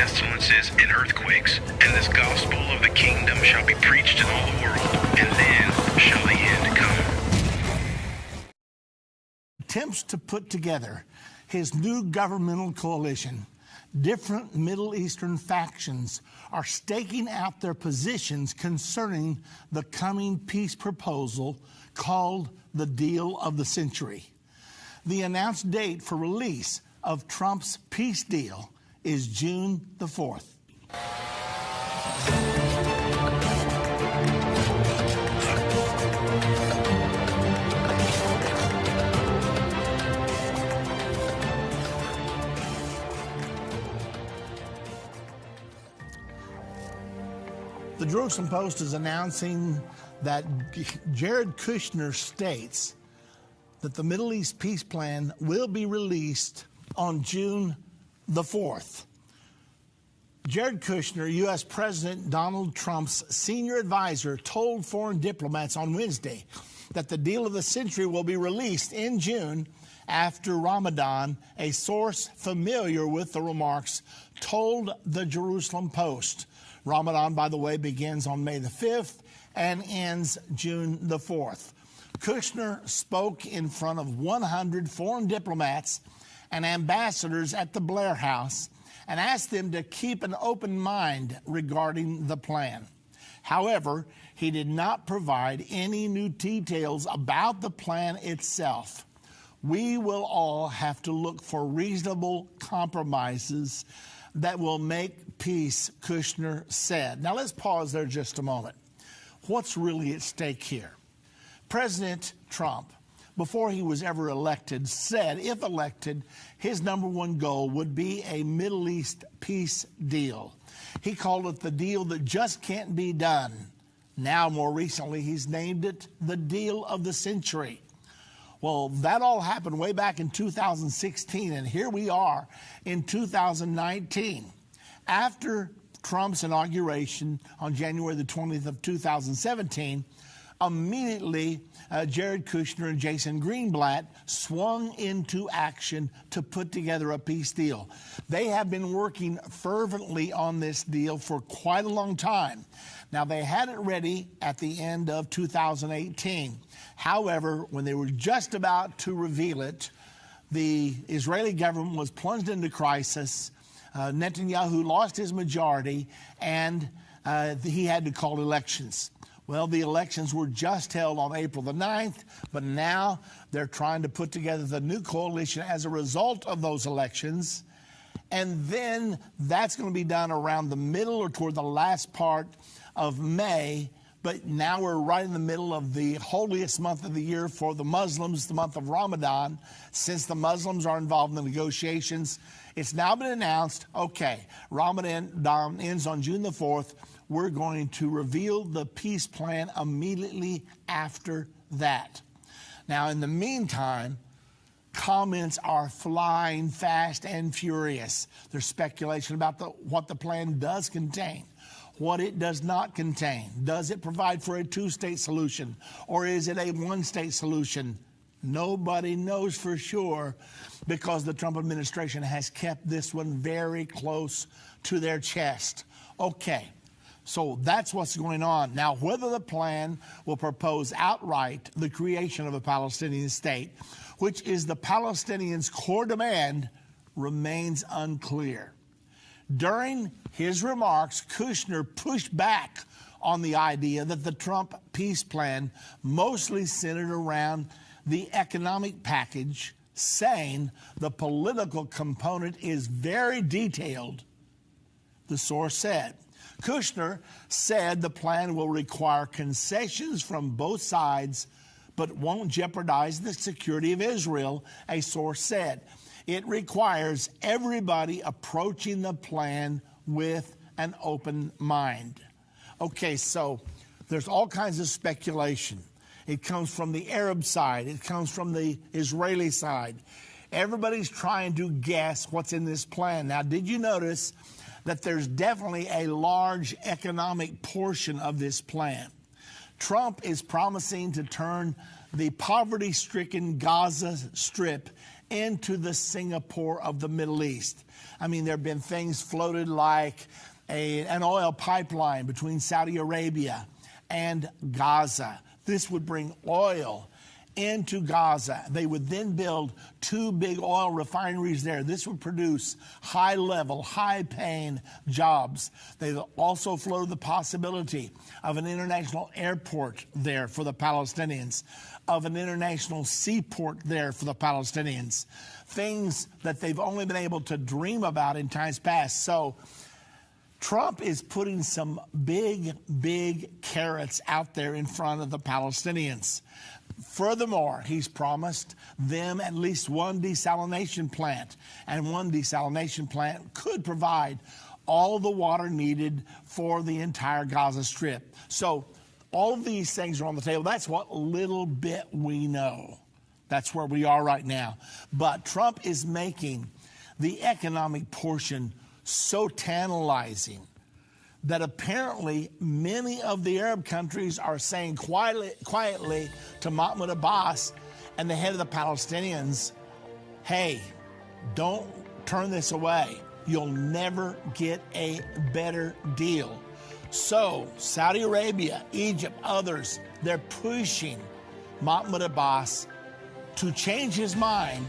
pestilences, and earthquakes, and this gospel of the kingdom shall be preached in all the world, and then shall the end come. Attempts to put together his new governmental coalition, different Middle Eastern factions are staking out their positions concerning the coming peace proposal called the Deal of the Century. The announced date for release of Trump's peace deal is June the 4th. The Jerusalem Post is announcing that Jared Kushner states that the Middle East peace plan will be released on June the 4th. Jared Kushner, U.S. President Donald Trump's senior advisor, told foreign diplomats on Wednesday that the deal of the century will be released in June after Ramadan. A source familiar with the remarks told the Jerusalem Post. Ramadan, by the way, begins on May the 5th and ends June the 4th. Kushner spoke in front of 100 foreign diplomats and ambassadors at the Blair House and asked them to keep an open mind regarding the plan. However, he did not provide any new details about the plan itself. We will all have to look for reasonable compromises that will make peace, Kushner said. Now let's pause there just a moment. What's really at stake here? President Trump, before he was ever elected, said if elected, his number one goal would be a Middle East peace deal. He called it the deal that just can't be done. Now, more recently, he's named it the deal of the century. Well, that all happened way back in 2016, and here we are in 2019. After Trump's inauguration on January the 20th of 2017, immediately Jared Kushner and Jason Greenblatt swung into action to put together a peace deal. They have been working fervently on this deal for quite a long time. Now, they had it ready at the end of 2018. However, when they were just about to reveal it, the Israeli government was plunged into crisis. Netanyahu lost his majority, and he had to call elections. Well, the elections were just held on April the 9th, but now they're trying to put together the new coalition as a result of those elections. And then that's going to be done around the middle or toward the last part of May. But now we're right in the middle of the holiest month of the year for the Muslims, the month of Ramadan. Since the Muslims are involved in the negotiations, it's now been announced, okay, Ramadan ends on June the 4th. We're going to reveal the peace plan immediately after that. Now, in the meantime, comments are flying fast and furious. There's speculation about what the plan does contain, what it does not contain. Does it provide for a two-state solution, or is it a one-state solution? Nobody knows for sure, because the Trump administration has kept this one very close to their chest. Okay, so that's what's going on. Now, whether the plan will propose outright the creation of a Palestinian state, which is the Palestinians' core demand, remains unclear. During his remarks, Kushner pushed back on the idea that the Trump peace plan mostly centered around the economic package, saying the political component is very detailed, the source said. Kushner said the plan will require concessions from both sides, but won't jeopardize the security of Israel, a source said. It requires everybody approaching the plan with an open mind. Okay, so there's all kinds of speculation. It comes from the Arab side. It comes from the Israeli side. Everybody's trying to guess what's in this plan. Now, did you notice that there's definitely a large economic portion of this plan? Trump is promising to turn the poverty-stricken Gaza Strip into the Singapore of the Middle East. I mean, there have been things floated like an oil pipeline between Saudi Arabia and Gaza. This would bring oil into Gaza. They would then build 2 big oil refineries there. This would produce high-level, high-paying jobs. They also floated the possibility of an international airport there for the Palestinians, of an international seaport there for the Palestinians, things that they've only been able to dream about in times past. So Trump is putting some big carrots out there in front of the Palestinians. Furthermore, he's promised them at least one desalination plant, and one desalination plant could provide all the water needed for the entire Gaza Strip. So all of these things are on the table. That's what little bit we know. That's where we are right now. But Trump is making the economic portion so tantalizing that apparently many of the Arab countries are saying quietly to Mahmoud Abbas and the head of the Palestinians, hey, don't turn this away. You'll never get a better deal. So Saudi Arabia, Egypt, others, they're pushing Mahmoud Abbas to change his mind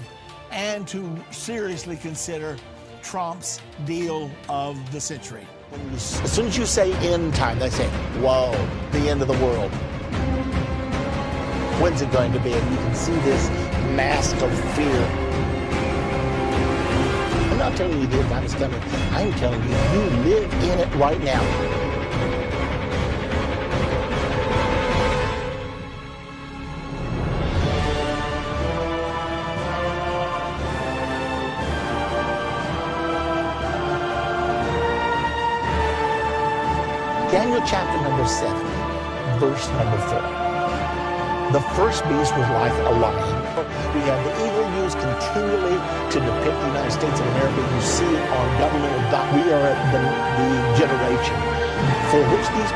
and to seriously consider Trump's deal of the century. As soon as you say end time, they say, whoa, the end of the world. When's it going to be? And you can see this mask of fear. I'm not telling you the time is coming. I'm telling you, you live in it right now. Daniel chapter number 7, verse number 4. The first beast was like a lion. We have the eagle used continually to depict the United States of America. You see it on governmental we are the generation for which these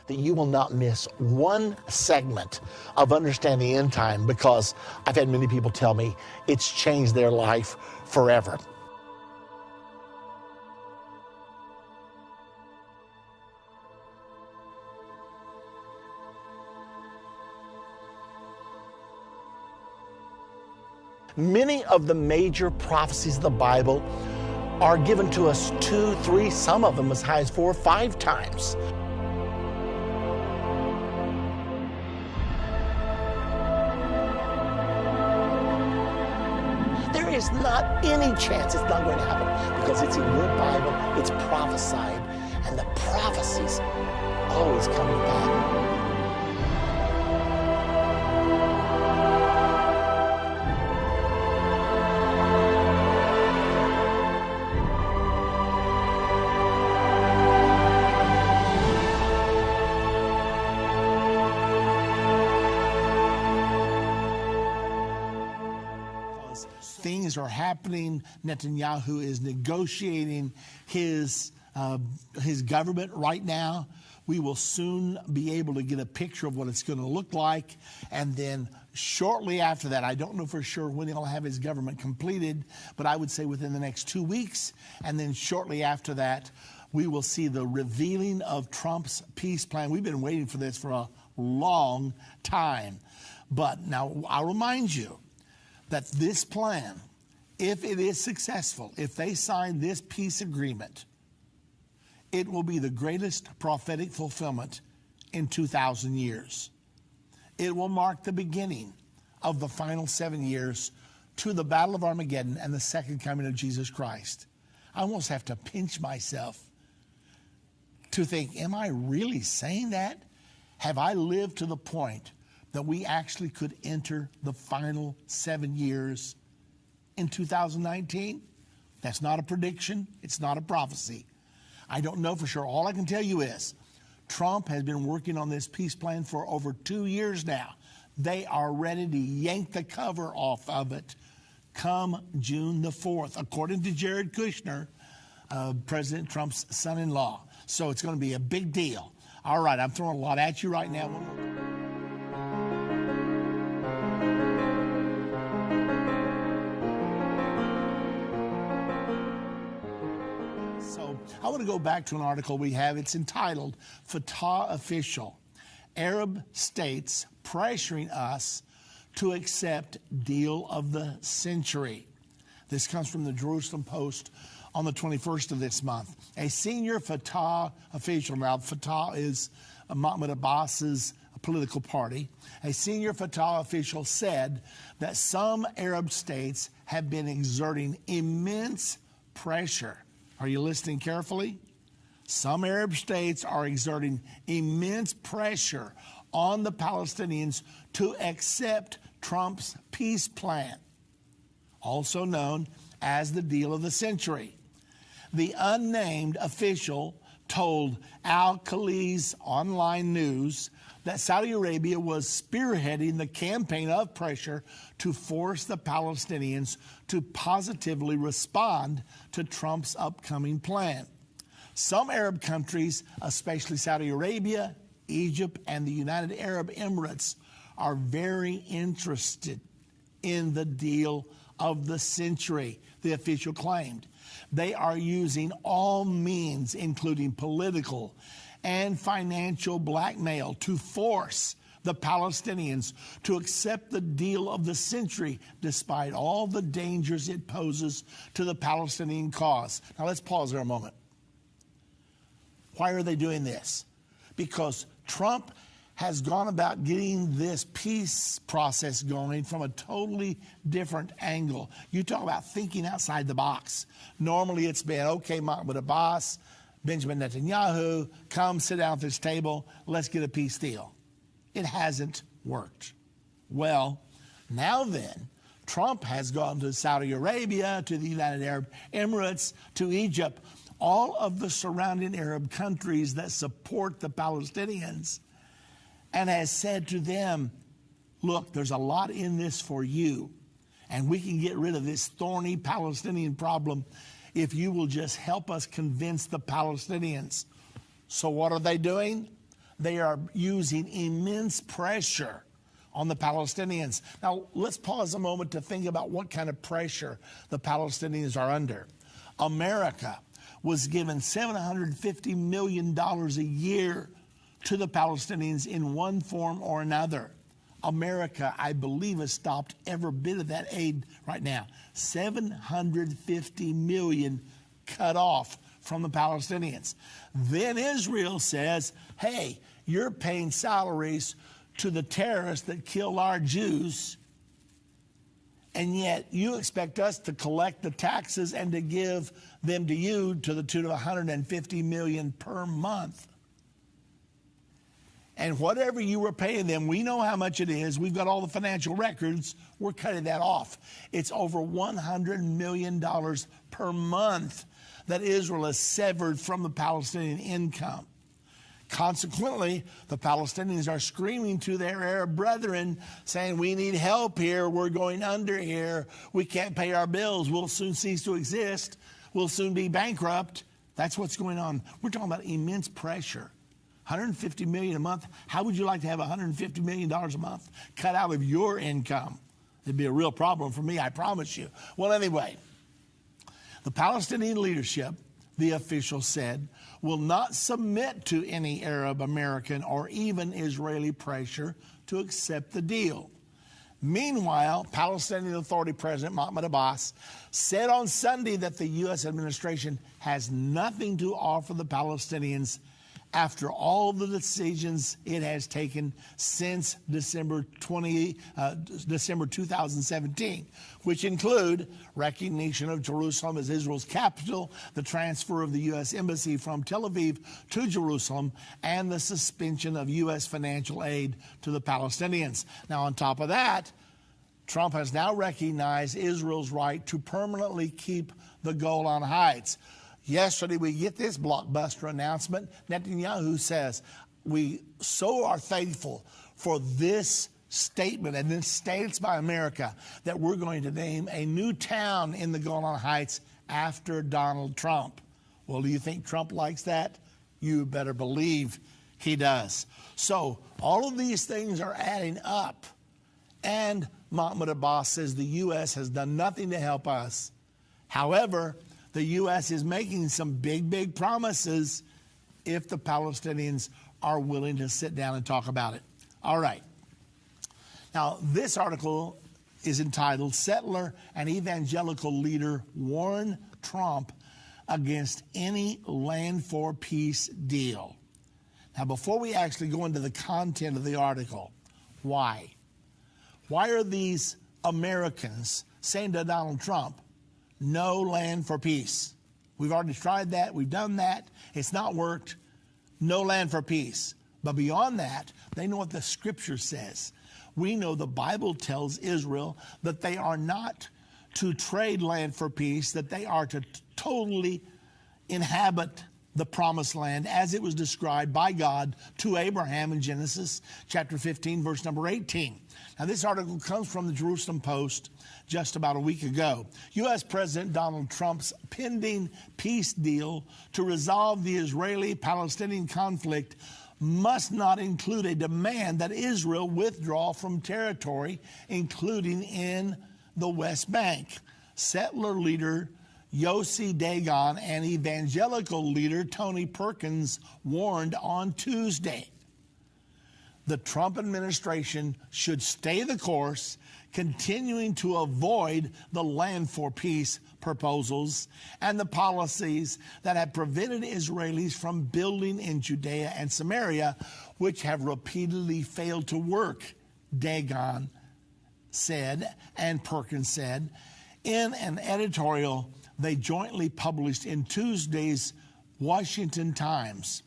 that you will not miss one segment of understanding end time, because I've had many people tell me it's changed their life forever. Many of the major prophecies of the Bible are given to us 2, 3, some of them as high as 4 or 5 times. There is not any chance it's not going to happen, because it's in your Bible, it's prophesied, and the prophecies always coming back. Things are happening. Netanyahu is negotiating his government right now. We will soon be able to get a picture of what it's going to look like. And then shortly after that, I don't know for sure when he'll have his government completed, but I would say within the next 2 weeks. And then shortly after that, we will see the revealing of Trump's peace plan. We've been waiting for this for a long time. But now I'll remind you that this plan, if it is successful, if they sign this peace agreement, it will be the greatest prophetic fulfillment in 2,000 years. It will mark the beginning of the final 7 years to the Battle of Armageddon and the second coming of Jesus Christ. I almost have to pinch myself to think, am I really saying that? Have I lived to the point that we actually could enter the final 7 years in 2019? That's not a prediction. It's not a prophecy. I don't know for sure. All I can tell you is Trump has been working on this peace plan for over 2 years now. They are ready to yank the cover off of it come June the 4th, according to Jared Kushner, President Trump's son-in-law. So it's going to be a big deal. All right, I'm throwing a lot at you right now. So I want to go back to an article we have. It's entitled, Fatah Official, Arab States Pressuring Us to Accept Deal of the Century. This comes from the Jerusalem Post on the 21st of this month. A senior Fatah official, now Fatah is Mahmoud Abbas's political party, a senior Fatah official said that some Arab states have been exerting immense pressure. Are you listening carefully? Some Arab states are exerting immense pressure on the Palestinians to accept Trump's peace plan, also known as the deal of the century. The unnamed official told Al-Khaleej's online news that Saudi Arabia was spearheading the campaign of pressure to force the Palestinians to positively respond to Trump's upcoming plan. Some Arab countries, especially Saudi Arabia, Egypt, and the United Arab Emirates, are very interested in the deal of the century, the official claimed. They are using all means, including political and financial blackmail, to force the Palestinians to accept the deal of the century, despite all the dangers it poses to the Palestinian cause. Now let's pause there a moment. Why are they doing this? Because Trump has gone about getting this peace process going from a totally different angle. You talk about thinking outside the box. Normally it's been, okay, Mahmoud Abbas, Benjamin Netanyahu, come sit down at this table, let's get a peace deal. It hasn't worked. Well, now then, Trump has gone to Saudi Arabia, to the United Arab Emirates, to Egypt, all of the surrounding Arab countries that support the Palestinians, and has said to them, look, there's a lot in this for you, and we can get rid of this thorny Palestinian problem if you will just help us convince the Palestinians. So what are they doing? They are using immense pressure on the Palestinians. Now, let's pause a moment to think about what kind of pressure the Palestinians are under. America was given $750 million a year to the Palestinians in one form or another. America, I believe, has stopped every bit of that aid right now. $750 million cut off from the Palestinians. Then Israel says, hey, you're paying salaries to the terrorists that killed our Jews, and yet you expect us to collect the taxes and to give them to you to the tune of $150 million per month. And whatever you were paying them, we know how much it is. We've got all the financial records. We're cutting that off. It's over $100 million per month that Israel has severed from the Palestinian income. Consequently, the Palestinians are screaming to their Arab brethren, saying, we need help here. We're going under here. We can't pay our bills. We'll soon cease to exist. We'll soon be bankrupt. That's what's going on. We're talking about immense pressure. $150 million a month. How would you like to have $150 million a month cut out of your income? It'd be a real problem for me, I promise you. Well, anyway, the Palestinian leadership, the official said, will not submit to any Arab, American, or even Israeli pressure to accept the deal. Meanwhile, Palestinian Authority President Mahmoud Abbas said on Sunday that the U.S. administration has nothing to offer the Palestinians after all the decisions it has taken since December 2017, which include recognition of Jerusalem as Israel's capital, the transfer of the U.S. Embassy from Tel Aviv to Jerusalem, and the suspension of U.S. financial aid to the Palestinians. Now, on top of that, Trump has now recognized Israel's right to permanently keep the Golan Heights. Yesterday, we get this blockbuster announcement. Netanyahu says, we so are thankful for this statement and this stance by America that we're going to name a new town in the Golan Heights after Donald Trump. Well, do you think Trump likes that? You better believe he does. So all of these things are adding up. And Mahmoud Abbas says the U.S. has done nothing to help us. However, the U.S. is making some big promises if the Palestinians are willing to sit down and talk about it. All right. Now, this article is entitled, Settler and Evangelical Leader Warn Trump Against Any Land for Peace Deal. Now, before we actually go into the content of the article, why? Why are these Americans saying to Donald Trump, no land for peace? We've already tried that. We've done that. It's not worked. No land for peace. But beyond that, they know what the scripture says. We know the Bible tells Israel that they are not to trade land for peace, that they are to totally inhabit the promised land as it was described by God to Abraham in Genesis chapter 15, verse number 18. Now, this article comes from the Jerusalem Post just about a week ago. U.S. President Donald Trump's pending peace deal to resolve the Israeli-Palestinian conflict must not include a demand that Israel withdraw from territory, including in the West Bank. Settler leader Yossi Dagon and evangelical leader Tony Perkins warned on Tuesday. The Trump administration should stay the course, continuing to avoid the land for peace proposals and the policies that have prevented Israelis from building in Judea and Samaria, which have repeatedly failed to work, Dagon said, and Perkins said, in an editorial they jointly published in Tuesday's Washington Times.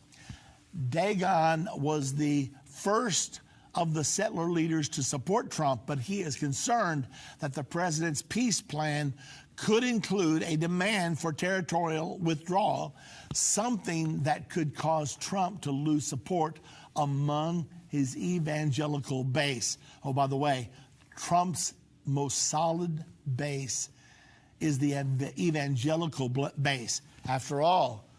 Dagon was the first of the settler leaders to support Trump, but he is concerned that the president's peace plan could include a demand for territorial withdrawal, something that could cause Trump to lose support among his evangelical base. Oh, by the way, Trump's most solid base is the evangelical base. After all,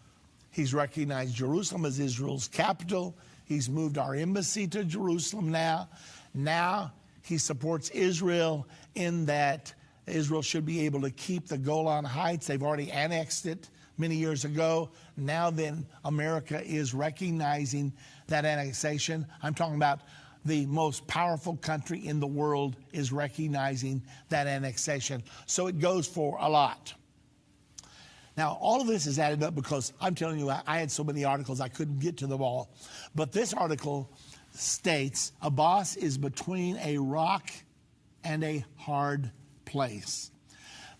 he's recognized Jerusalem as Israel's capital. He's moved our embassy to Jerusalem now. Now he supports Israel in that Israel should be able to keep the Golan Heights. They've already annexed it many years ago. Now then, America is recognizing that annexation. I'm talking about the most powerful country in the world is recognizing that annexation. So it goes for a lot. Now, all of this is added up because I'm telling you, I had so many articles I couldn't get to them all. But this article states Abbas is between a rock and a hard place.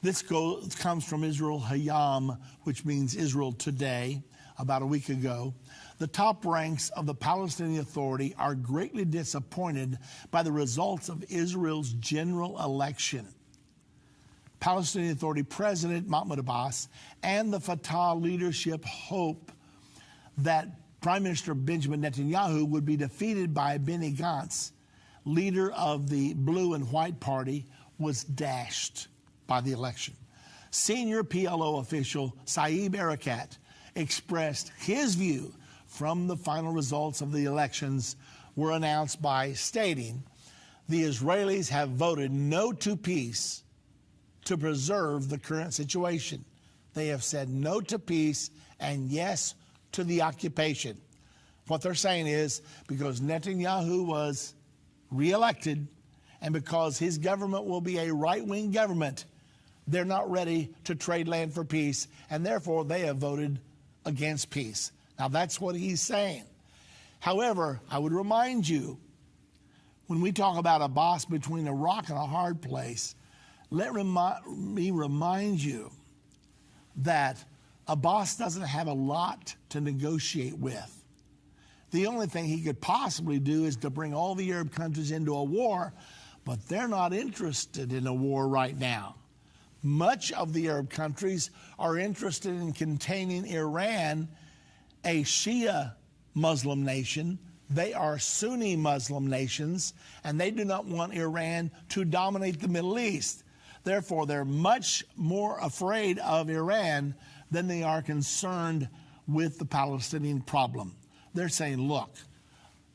This comes from Israel Hayam, which means Israel Today, about a week ago. The top ranks of the Palestinian Authority are greatly disappointed by the results of Israel's general election. Palestinian Authority President Mahmoud Abbas and the Fatah leadership hope that Prime Minister Benjamin Netanyahu would be defeated by Benny Gantz, leader of the Blue and White Party, was dashed by the election. Senior PLO official Saeb Erekat expressed his view from the final results of the elections were announced by stating, the Israelis have voted no to peace to preserve the current situation. They have said no to peace and yes to the occupation. What they're saying is because Netanyahu was reelected and because his government will be a right-wing government, they're not ready to trade land for peace, and therefore they have voted against peace. Now, that's what he's saying. However, I would remind you, when we talk about Abbas between a rock and a hard place, let me remind you that Abbas doesn't have a lot to negotiate with. The only thing he could possibly do is to bring all the Arab countries into a war, but they're not interested in a war right now. Much of the Arab countries are interested in containing Iran, a Shia Muslim nation. They are Sunni Muslim nations, and they do not want Iran to dominate the Middle East. Therefore, they're much more afraid of Iran than they are concerned with the Palestinian problem. They're saying, look,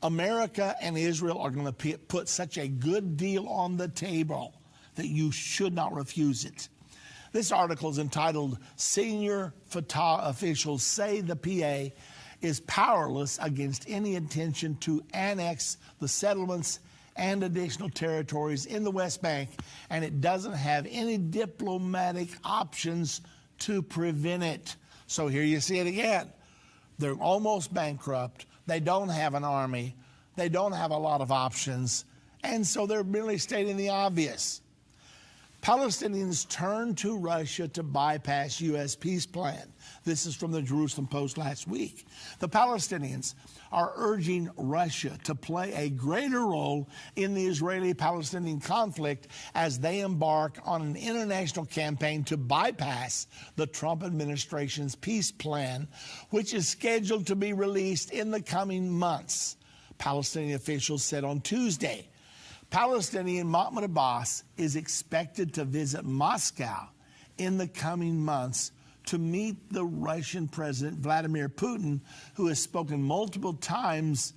America and Israel are going to put such a good deal on the table that you should not refuse it. This article is entitled, Senior Fatah Officials Say the PA is Powerless Against Any Intention to Annex the Settlements and Additional Territories in the West Bank, and it doesn't have any diplomatic options to prevent it. So here you see it again. They're almost bankrupt. They don't have an army. They don't have a lot of options. And so they're merely stating the obvious. Palestinians turn to Russia to bypass U.S. peace plan. This is from the Jerusalem Post last week. The Palestinians are urging Russia to play a greater role in the Israeli-Palestinian conflict as they embark on an international campaign to bypass the Trump administration's peace plan, which is scheduled to be released in the coming months, Palestinian officials said on Tuesday. Palestinian Mahmoud Abbas is expected to visit Moscow in the coming months to meet the Russian President Vladimir Putin, who has spoken multiple times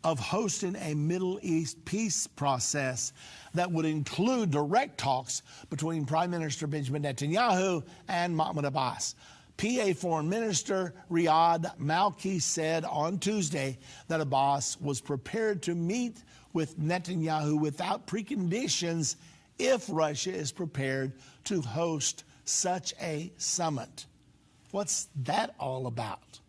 of hosting a Middle East peace process that would include direct talks between Prime Minister Benjamin Netanyahu and Mahmoud Abbas. PA Foreign Minister Riyad Malki said on Tuesday that Abbas was prepared to meet with Netanyahu without preconditions if Russia is prepared to host such a summit. What's that all about?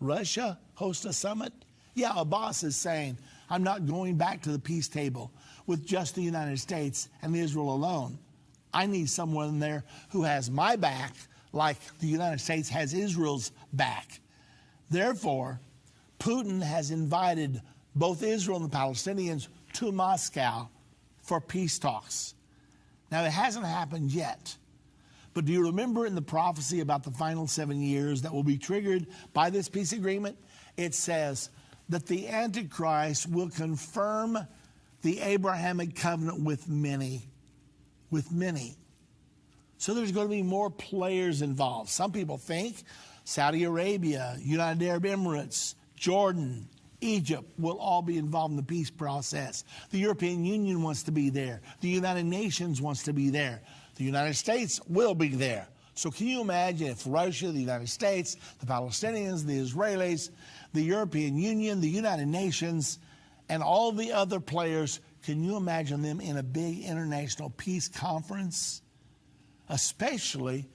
Russia host a summit? Yeah, Abbas is saying, I'm not going back to the peace table with just the United States and Israel alone. I need someone there who has my back like the United States has Israel's back. Therefore, Putin has invited both Israel and the Palestinians to Moscow for peace talks. Now, it hasn't happened yet, but do you remember in the prophecy about the final 7 years that will be triggered by this peace agreement? It says that the Antichrist will confirm the Abrahamic covenant with many. With many. So there's going to be more players involved. Some people think Saudi Arabia, United Arab Emirates, Jordan, Egypt will all be involved in the peace process. The European Union wants to be there. The United Nations wants to be there. The United States will be there. So can you imagine if Russia, the United States, the Palestinians, the Israelis, the European Union, the United Nations, and all the other players, can you imagine them in a big international peace conference? Especially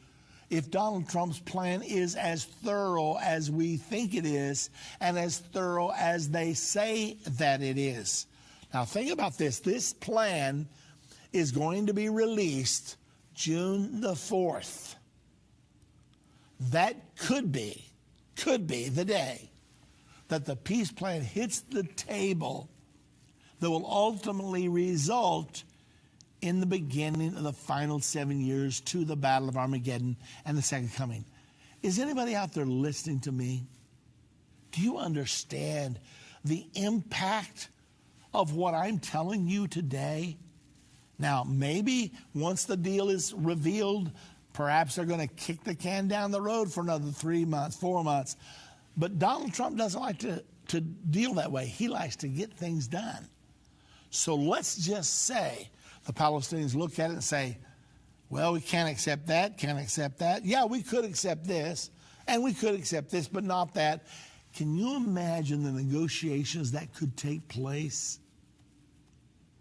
if Donald Trump's plan is as thorough as we think it is and as thorough as they say that it is. Now think about this. This plan is going to be released June the 4th. That could be the day that the peace plan hits the table that will ultimately result in the beginning of the final 7 years to the Battle of Armageddon and the Second Coming. Is anybody out there listening to me? Do you understand the impact of what I'm telling you today? Now, maybe once the deal is revealed, perhaps they're going to kick the can down the road for another 3 months, 4 months. But Donald Trump doesn't like to deal that way. He likes to get things done. So let's just say the Palestinians look at it and say, well, we can't accept that, can't accept that. Yeah, we could accept this, and we could accept this, but not that. Can you imagine the negotiations that could take place?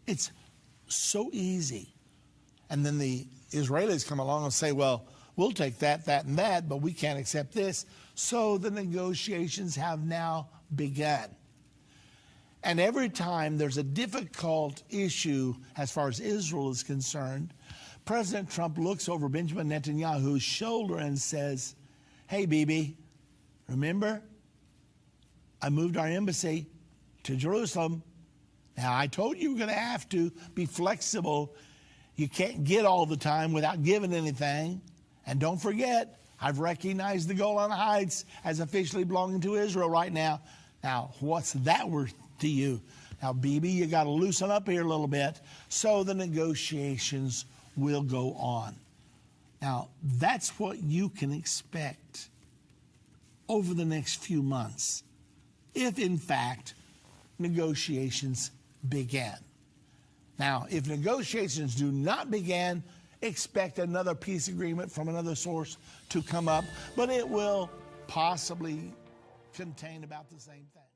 It's so easy. And then the Israelis come along and say, well, we'll take that, that, and that, but we can't accept this. So the negotiations have now begun. And every time there's a difficult issue as far as Israel is concerned, President Trump looks over Benjamin Netanyahu's shoulder and says, hey, Bibi, remember? I moved our embassy to Jerusalem. Now, I told you you're going to have to be flexible. You can't get all the time without giving anything. And don't forget, I've recognized the Golan Heights as officially belonging to Israel right now. Now, what's that worth to you? Now, Bibi, you got to loosen up here a little bit so the negotiations will go on. Now, that's what you can expect over the next few months, if in fact negotiations begin. Now, if negotiations do not begin, expect another peace agreement from another source to come up, but it will possibly contain about the same thing.